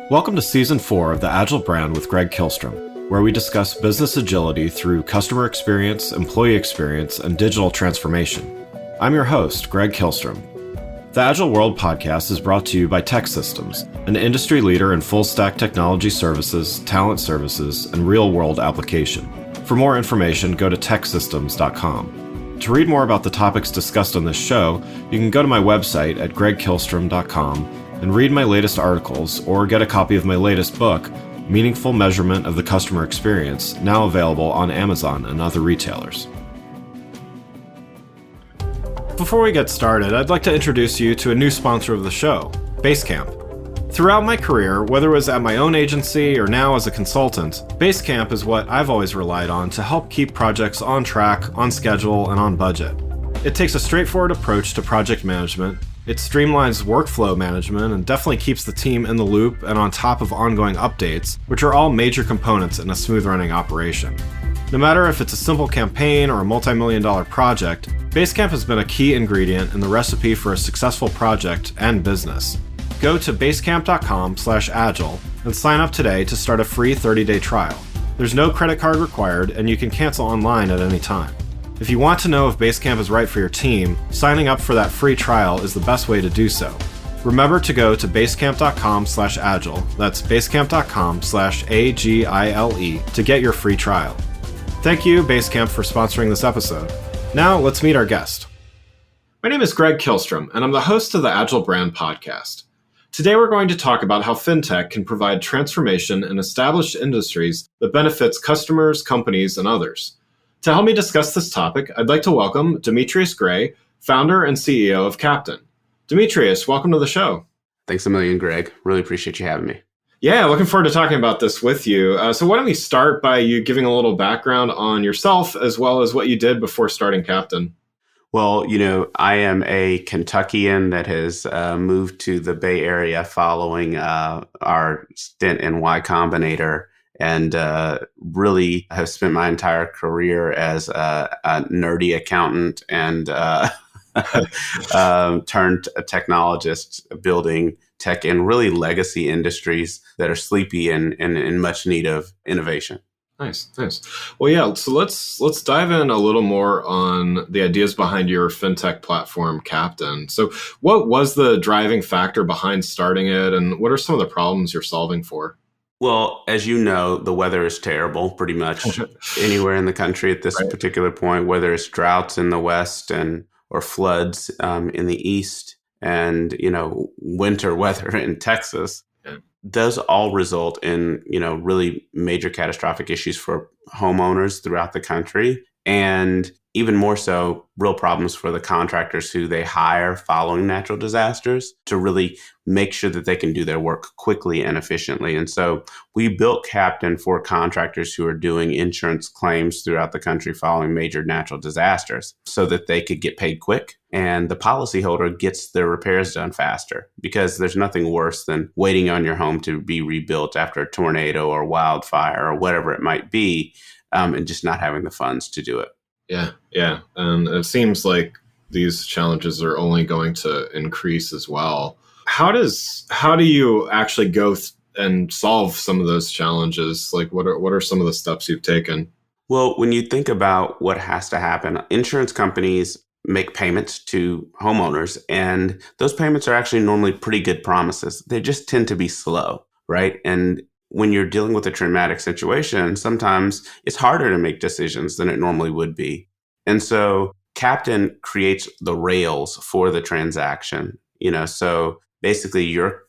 Welcome to Season 4 of the Agile Brand with Greg Kihlstrom, where we discuss business agility through customer experience, employee experience, and digital transformation. I'm your host, Greg Kihlstrom. The Agile World podcast is brought to you by TEKsystems, an industry leader in full-stack technology services, talent services, and real-world application. For more information, go to teksystems.com. To read more about the topics discussed on this show, you can go to my website at gregkihlstrom.com and read my latest articles or get a copy of my latest book, Meaningful Measurement of the Customer Experience, now available on Amazon and other retailers. Before we get started, I'd like to introduce you to a new sponsor of the show, Basecamp. Throughout my career, whether it was at my own agency or now as a consultant, Basecamp is what I've always relied on to help keep projects on track, on schedule, and on budget. It takes a straightforward approach to project management. It streamlines workflow management and definitely keeps the team in the loop and on top of ongoing updates, which are all major components in a smooth-running operation. No matter if it's a simple campaign or a multi-million-dollar project, Basecamp has been a key ingredient in the recipe for a successful project and business. Go to basecamp.com/agile and sign up today to start a free 30-day trial. There's no credit card required, and you can cancel online at any time. If you want to know if Basecamp is right for your team, signing up for that free trial is the best way to do so. Remember to go to basecamp.com/agile, that's basecamp.com/AGILE to get your free trial. Thank you, Basecamp, for sponsoring this episode. Now, let's meet our guest. My name is Greg Kihlstrom, and I'm the host of the Agile Brand podcast. Today, we're going to talk about how fintech can provide transformation in established industries that benefits customers, companies, and others. To help me discuss this topic, I'd like to welcome Demetrius Gray, founder and CEO of Captain. Demetrius, welcome to the show. Thanks a million, Greg. Really appreciate you having me. Yeah, looking forward to talking about this with you. So why don't we start by you giving a little background on yourself as well as what you did before starting Captain? Well, I am a Kentuckian that has moved to the Bay Area following our stint in Y Combinator. And really have spent my entire career as a nerdy accountant and turned a technologist building tech in really legacy industries that are sleepy and in much need of innovation. Nice. Well, yeah, so let's dive in a little more on the ideas behind your fintech platform, Captain. So what was the driving factor behind starting it, and what are some of the problems you're solving for? Well, as you know, the weather is terrible pretty much anywhere in the country at this particular point, whether it's droughts in the west or floods in the east and, winter weather in Texas. Yeah. Those all result in, really major catastrophic issues for homeowners throughout the country. And even more so, real problems for the contractors who they hire following natural disasters to really make sure that they can do their work quickly and efficiently. And so we built Captain for contractors who are doing insurance claims throughout the country following major natural disasters so that they could get paid quick and the policyholder gets their repairs done faster, because there's nothing worse than waiting on your home to be rebuilt after a tornado or wildfire or whatever it might be, and just not having the funds to do it. Yeah. And it seems like these challenges are only going to increase as well. How do you actually go and solve some of those challenges? Like what are some of the steps you've taken? Well, when you think about what has to happen, insurance companies make payments to homeowners, and those payments are actually normally pretty good promises. They just tend to be slow, right? And when you're dealing with a traumatic situation, sometimes it's harder to make decisions than it normally would be. And so Captain creates the rails for the transaction. So basically your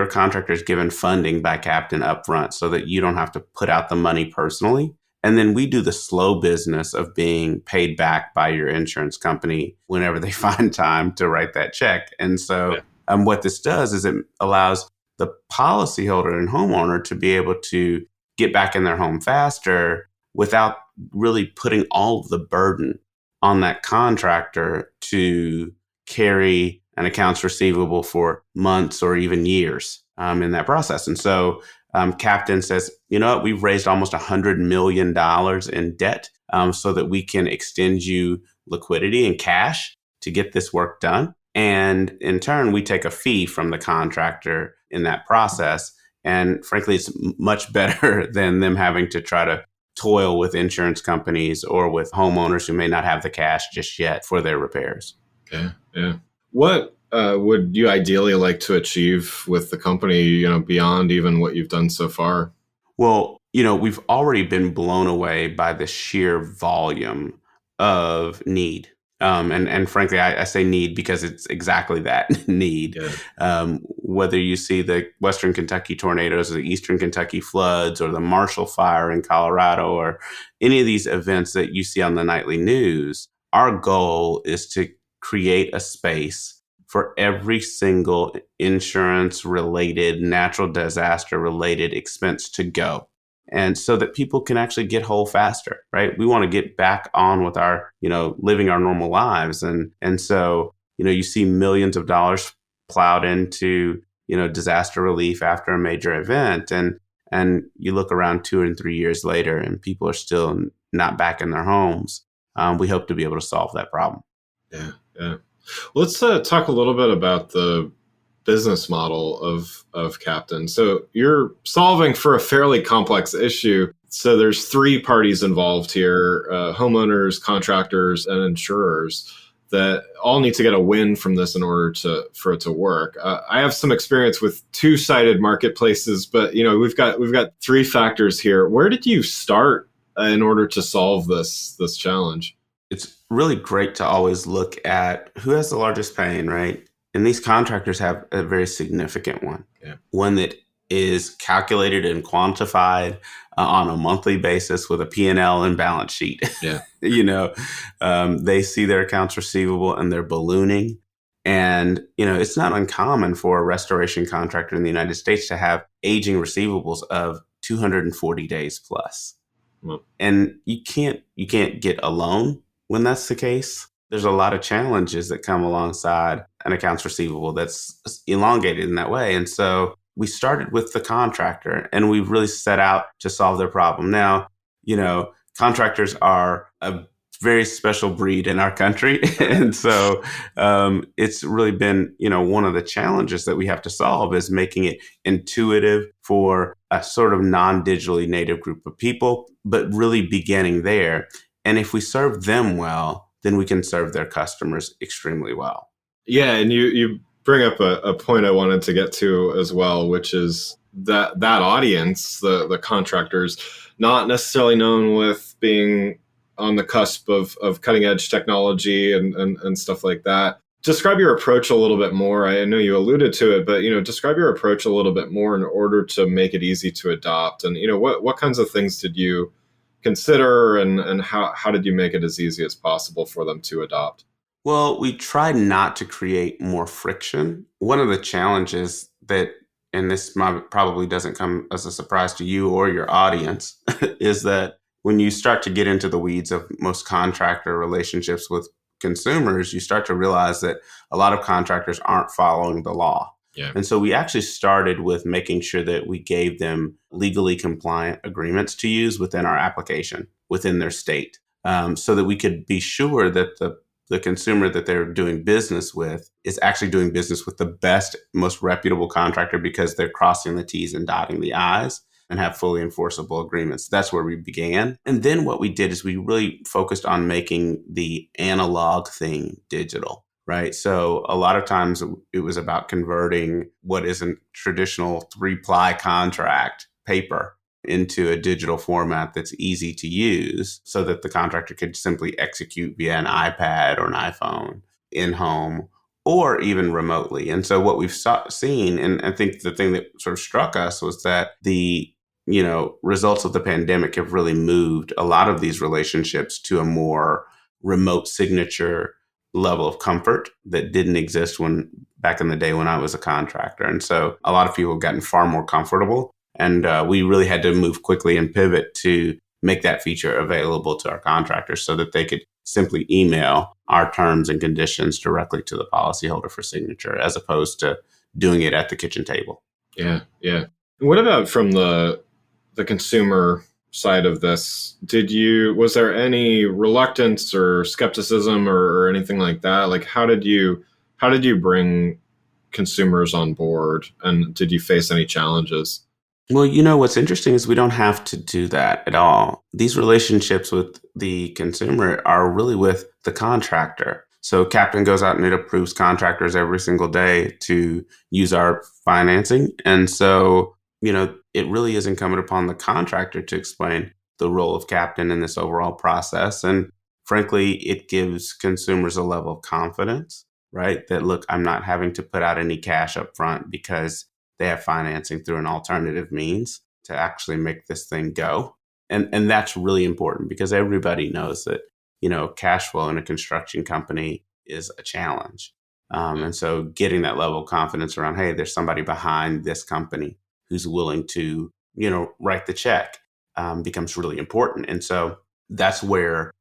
contractor is given funding by Captain upfront so that you don't have to put out the money personally. And then we do the slow business of being paid back by your insurance company whenever they find time to write that check. And so what this does is it allows the policyholder and homeowner to be able to get back in their home faster without really putting all of the burden on that contractor to carry an accounts receivable for months or even years in that process. And so Captain says, you know what, we've raised almost $100 million in debt so that we can extend you liquidity and cash to get this work done. And in turn, we take a fee from the contractor in that process. And frankly, it's much better than them having to try to toil with insurance companies or with homeowners who may not have the cash just yet for their repairs. Yeah, yeah. What would you ideally like to achieve with the company, beyond even what you've done so far? Well, we've already been blown away by the sheer volume of need. And frankly, I say need because it's exactly that need. Yeah. Whether you see the Western Kentucky tornadoes or the Eastern Kentucky floods or the Marshall Fire in Colorado or any of these events that you see on the nightly news, our goal is to create a space for every single insurance related, natural disaster related expense to go. And so that people can actually get whole faster, right? We want to get back on with our, living our normal lives. And so, you see millions of dollars plowed into, disaster relief after a major event. And you look around 2 and 3 years later and people are still not back in their homes. We hope to be able to solve that problem. Yeah, yeah. Let's talk a little bit about the business model of Captain. So you're solving for a fairly complex issue. So there's 3 parties involved here: homeowners, contractors, and insurers, that all need to get a win from this in order for it to work. I have some experience with 2-sided marketplaces, but we've got 3 factors here. Where did you start in order to solve this challenge? It's really great to always look at who has the largest pain, right? And these contractors have a very significant one, one that is calculated and quantified on a monthly basis with a P&L and balance sheet. Yeah. They see their accounts receivable and they're ballooning. And, it's not uncommon for a restoration contractor in the United States to have aging receivables of 240 days plus. Well, and you can't get a loan when that's the case. There's a lot of challenges that come alongside an accounts receivable that's elongated in that way. And so we started with the contractor and we really set out to solve their problem. Now, contractors are a very special breed in our country. And so it's really been, one of the challenges that we have to solve is making it intuitive for a sort of non-digitally native group of people, but really beginning there. And if we serve them well, then we can serve their customers extremely well. Yeah, and you bring up a point I wanted to get to as well, which is that audience, the contractors, not necessarily known with being on the cusp of cutting edge technology and stuff like that. Describe your approach a little bit more. I know you alluded to it, but describe your approach a little bit more in order to make it easy to adopt. And what kinds of things did you consider, and how did you make it as easy as possible for them to adopt? Well, we tried not to create more friction. One of the challenges that, and this probably doesn't come as a surprise to you or your audience, is that when you start to get into the weeds of most contractor relationships with consumers, you start to realize that a lot of contractors aren't following the law. Yeah. And so we actually started with making sure that we gave them legally compliant agreements to use within our application, within their state, so that we could be sure that the consumer that they're doing business with is actually doing business with the best, most reputable contractor because they're crossing the T's and dotting the I's and have fully enforceable agreements. That's where we began. And then what we did is we really focused on making the analog thing digital. Right. So a lot of times it was about converting what is a traditional 3-ply contract paper into a digital format that's easy to use so that the contractor could simply execute via an iPad or an iPhone in home or even remotely. And so what we've seen, and I think the thing that sort of struck us was that the results of the pandemic have really moved a lot of these relationships to a more remote signature level of comfort that didn't exist back in the day when I was a contractor. And so a lot of people have gotten far more comfortable. And we really had to move quickly and pivot to make that feature available to our contractors so that they could simply email our terms and conditions directly to the policyholder for signature, as opposed to doing it at the kitchen table. Yeah, yeah. What about from the consumer side of this? Was there any reluctance or skepticism or anything like that? Like, how did you bring consumers on board, and did you face any challenges? Well, you know, what's interesting is we don't have to do that at all. These relationships with the consumer are really with the contractor. So Captain goes out and it approves contractors every single day to use our financing. And so, you know, it really is incumbent upon the contractor to explain the role of Captain in this overall process. And frankly, it gives consumers a level of confidence, right? That look, I'm not having to put out any cash up front because they have financing through an alternative means to actually make this thing go. And that's really important because everybody knows that, you know, cash flow in a construction company is a challenge. And so getting that level of confidence around, hey, there's somebody behind this company who's willing to, you know, write the check becomes really important. And so that's where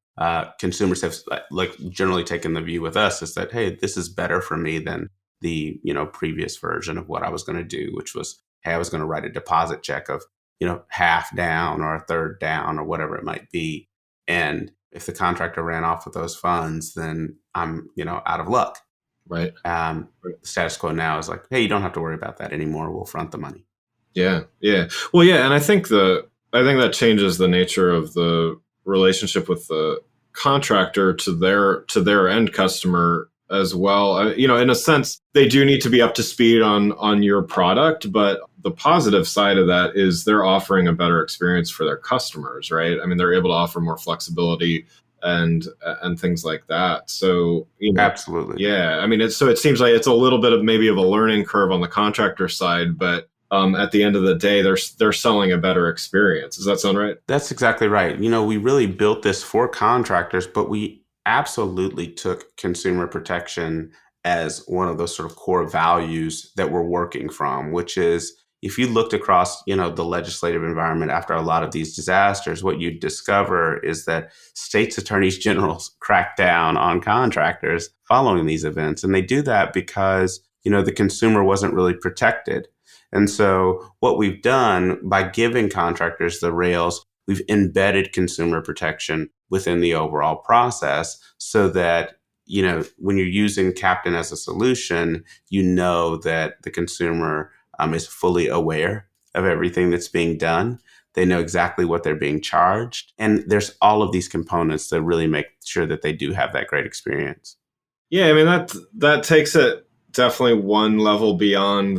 consumers have like generally taken the view with us is that, hey, this is better for me than the, you know, previous version of what I was going to do, which was, hey, I was going to write a deposit check of, you know, half down or a third down or whatever it might be. And if the contractor ran off with those funds, then I'm, you know, out of luck. Right. The status quo now is like, hey, you don't have to worry about that anymore. We'll front the money. Yeah. Yeah. Well, yeah. And I think that changes the nature of the relationship with the contractor to their end customer as well. In a sense, they do need to be up to speed on your product, but the positive side of that is they're offering a better experience for their customers, right? I mean, they're able to offer more flexibility and things like that. So, Absolutely. yeah, I mean, it seems like it's a little bit of maybe of a learning curve on the contractor side, but at the end of the day, they're selling a better experience. Does that sound right? That's exactly right. You know, we really built this for contractors, but we absolutely took consumer protection as one of those sort of core values that we're working from, which is if you looked across, you know, the legislative environment after a lot of these disasters, what you'd discover is that states attorneys generals crack down on contractors following these events. And they do that because, you know, the consumer wasn't really protected. And so what we've done by giving contractors the rails, we've embedded consumer protection within the overall process so that, you know, when you're using Captain as a solution, you know that the consumer is fully aware of everything that's being done. They know exactly what they're being charged. And there's all of these components that really make sure that they do have that great experience. Yeah, I mean that takes it definitely one level beyond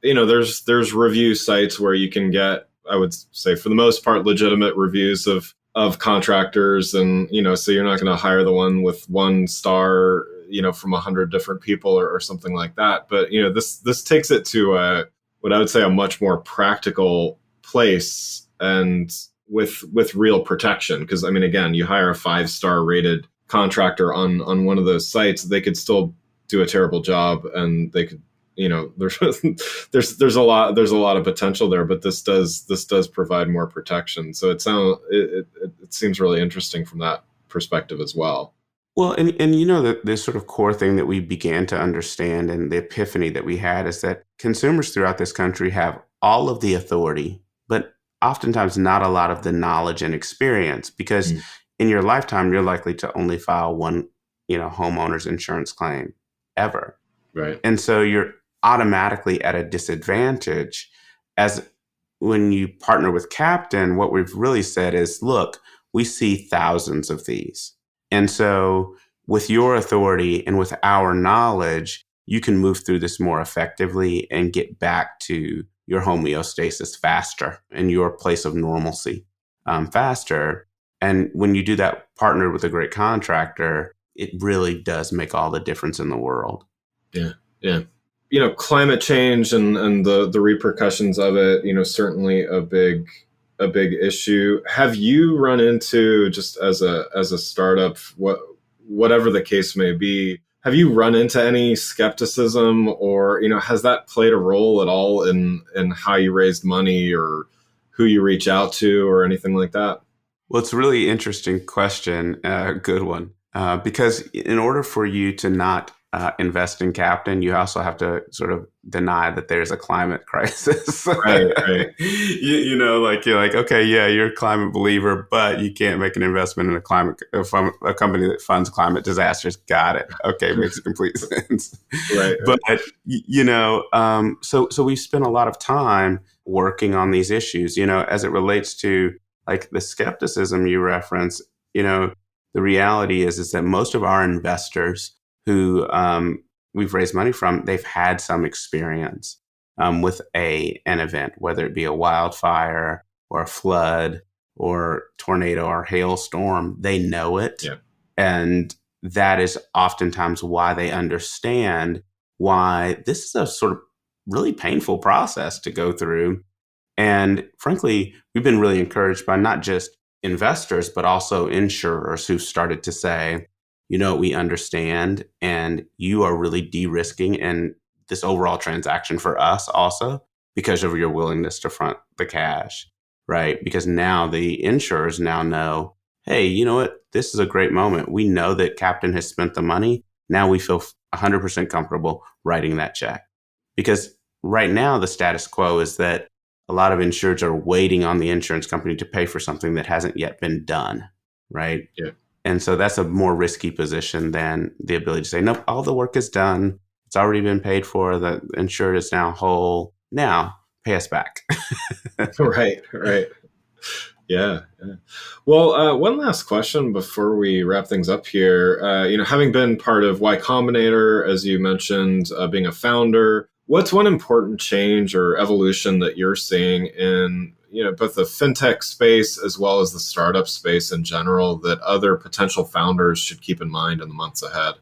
there's review sites where you can get, I would say for the most part, legitimate reviews of contractors, and so you're not going to hire the one with 1 star, from 100 different people or something like that. But this takes it to what I would say a much more practical place and with real protection. Because I mean, again, you hire a 5-star rated contractor on one of those sites, they could still do a terrible job, and they could, there's there's a lot of potential there, but this does provide more protection. So it seems really interesting from that perspective as well. Well, and you know that this sort of core thing that we began to understand and the epiphany that we had is that consumers throughout this country have all of the authority, but oftentimes not a lot of the knowledge and experience because in your lifetime, you're likely to only file one, homeowner's insurance claim ever. Right. And so you're automatically at a disadvantage. As when you partner with Captain, what we've really said is, look, we see thousands of these. And so with your authority and with our knowledge, you can move through this more effectively and get back to your homeostasis faster and your place of normalcy faster. And when you do that partnered with a great contractor, it really does make all the difference in the world. Yeah. Yeah. Climate change and the repercussions of it, certainly a big issue. Have you run into, just as a startup, whatever the case may be, have you run into any skepticism, or has that played a role at all in how you raised money or who you reach out to or anything like that? Well, it's a really interesting question, good one, because in order for you to not invest in Captain, you also have to sort of deny that there's a climate crisis. Right, right. Like you're like, okay, yeah, you're a climate believer, but you can't make an investment in a company that funds climate disasters. Got it. Okay, makes complete sense. Right, But right. so we spent a lot of time working on these issues. As it relates to like the skepticism you reference. The reality is that most of our investors who we've raised money from, they've had some experience with an event, whether it be a wildfire or a flood or tornado or hailstorm. They know it. Yeah. And that is oftentimes why they understand why this is a sort of really painful process to go through. And frankly, we've been really encouraged by not just investors, but also insurers who've started to say, we understand, and you are really de-risking in this overall transaction for us also because of your willingness to front the cash, right? Because now the insurers now know, hey, you know what? This is a great moment. We know that Captain has spent the money. Now we feel 100% comfortable writing that check. Because right now the status quo is that a lot of insureds are waiting on the insurance company to pay for something that hasn't yet been done, right? Yeah. And so that's a more risky position than the ability to say, nope, all the work is done. It's already been paid for. The insured is now whole. Now pay us back. Right, right. Yeah, yeah. Well, one last question before we wrap things up here. Having been part of Y Combinator, as you mentioned, being a founder, what's one important change or evolution that you're seeing in both the fintech space as well as the startup space in general that other potential founders should keep in mind in the months ahead?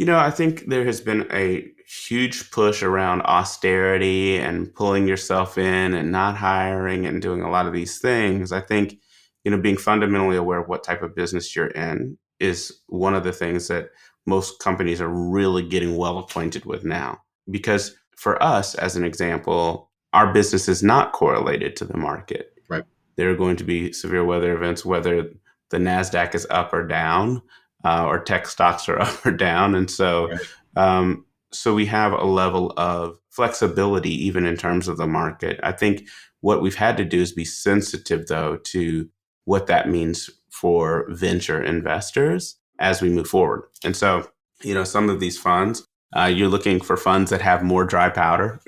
I think there has been a huge push around austerity and pulling yourself in and not hiring and doing a lot of these things. I think, being fundamentally aware of what type of business you're in is one of the things that most companies are really getting well acquainted with now. Because for us, as an example, our business is not correlated to the market. Right. There are going to be severe weather events, whether the NASDAQ is up or down or tech stocks are up or down. And so, Right. so we have a level of flexibility even in terms of the market. I think what we've had to do is be sensitive, though, to what that means for venture investors as we move forward. And so, some of these funds, you're looking for funds that have more dry powder,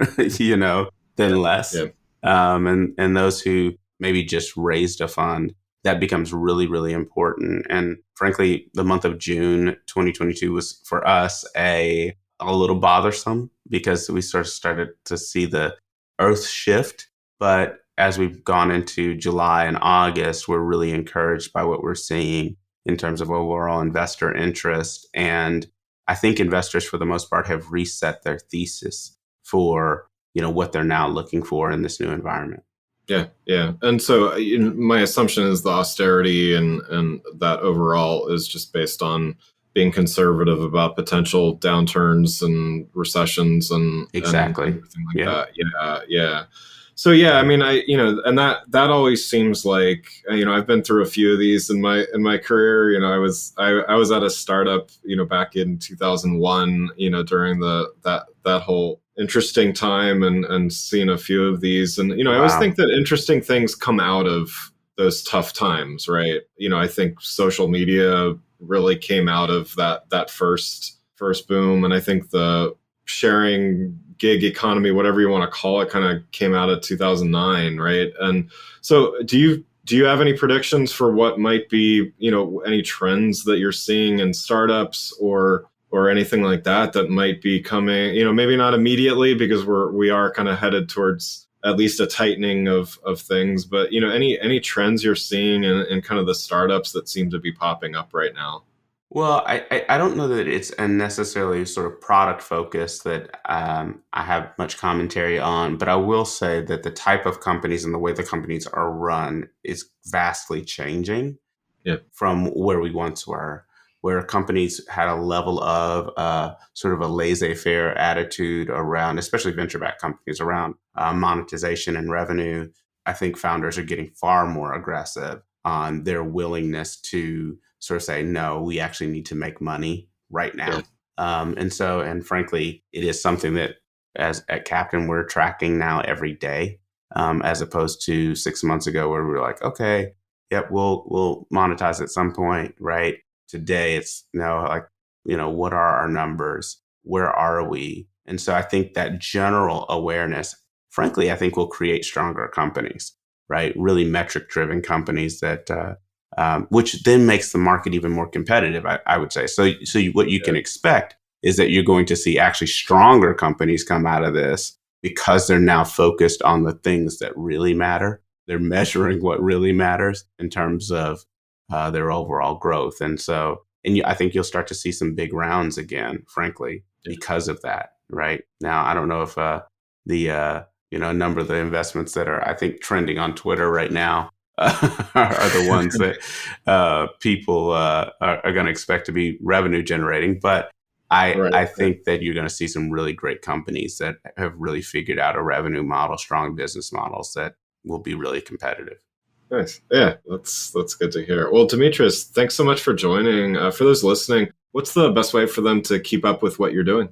than less. Yeah. And those who maybe just raised a fund, that becomes really, really important. And frankly, the month of June 2022 was for us a little bothersome because we started to see the earth shift. But as we've gone into July and August, we're really encouraged by what we're seeing in terms of overall investor interest. And I think investors, for the most part, have reset their thesis for what they're now looking for in this new environment. Yeah, yeah. And so my assumption is the austerity and that overall is just based on being conservative about potential downturns and recessions and Exactly. everything like Yeah. that. Yeah, yeah. So yeah, I mean, and that always seems like, I've been through a few of these in my career. I was at a startup, back in 2001, during that whole interesting time and seen a few of these. And, I always Wow. think that interesting things come out of those tough times, right? I think social media really came out of that first boom. And I think the sharing gig economy, whatever you want to call it, kind of came out of 2009, right? And so do you have any predictions for what might be, any trends that you're seeing in startups or anything like that might be coming, maybe not immediately because we are kind of headed towards at least a tightening of things, but any trends you're seeing in kind of the startups that seem to be popping up right now? Well, I don't know that it's a necessarily sort of product focus that I have much commentary on, but I will say that the type of companies and the way the companies are run is vastly changing Yeah. from where we once were, where companies had a level of sort of a laissez-faire attitude around, especially venture-backed companies, around monetization and revenue. I think founders are getting far more aggressive on their willingness to sort of say, no, we actually need to make money right Yeah. now. And frankly, it is something that as at Captain, we're tracking now every day, as opposed to 6 months ago where we were like, okay, yep, we'll monetize at some point, right? Today it's like, what are our numbers? Where are we? And so I think that general awareness, frankly, I think will create stronger companies, right? Really metric driven companies that, which then makes the market even more competitive, I would say. So what you can expect is that you're going to see actually stronger companies come out of this because they're now focused on the things that really matter. They're measuring what really matters in terms of their overall growth. And I think you'll start to see some big rounds again, frankly, because of that. Right now, I don't know if a number of the investments that are, I think, trending on Twitter right now are the ones that people are going to expect to be revenue generating. But I think that you're going to see some really great companies that have really figured out a revenue model, strong business models that will be really competitive. Nice. Yeah, that's good to hear. Well, Demetrius, thanks so much for joining. For those listening, what's the best way for them to keep up with what you're doing?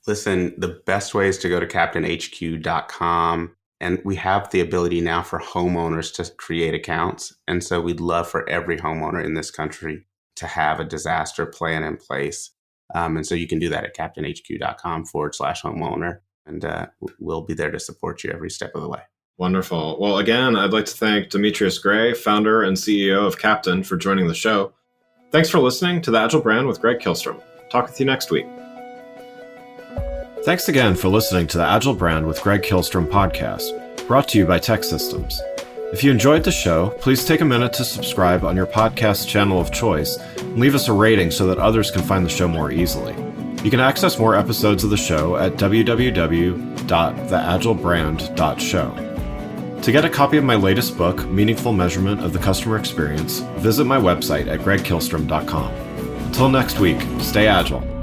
Listen, the best way is to go to captainhq.com. And we have the ability now for homeowners to create accounts. And so we'd love for every homeowner in this country to have a disaster plan in place. And so you can do that at captainhq.com/homeowner. And we'll be there to support you every step of the way. Wonderful. Well, again, I'd like to thank Demetrius Gray, founder and CEO of Captain, for joining the show. Thanks for listening to The Agile Brand with Greg Kihlstrom. Talk with you next week. Thanks again for listening to the Agile Brand with Greg Kihlstrom podcast, brought to you by Tech Systems. If you enjoyed the show, please take a minute to subscribe on your podcast channel of choice and leave us a rating so that others can find the show more easily. You can access more episodes of the show at www.theagilebrand.show. To get a copy of my latest book, Meaningful Measurement of the Customer Experience, visit my website at gregkihlstrom.com. Until next week, stay agile.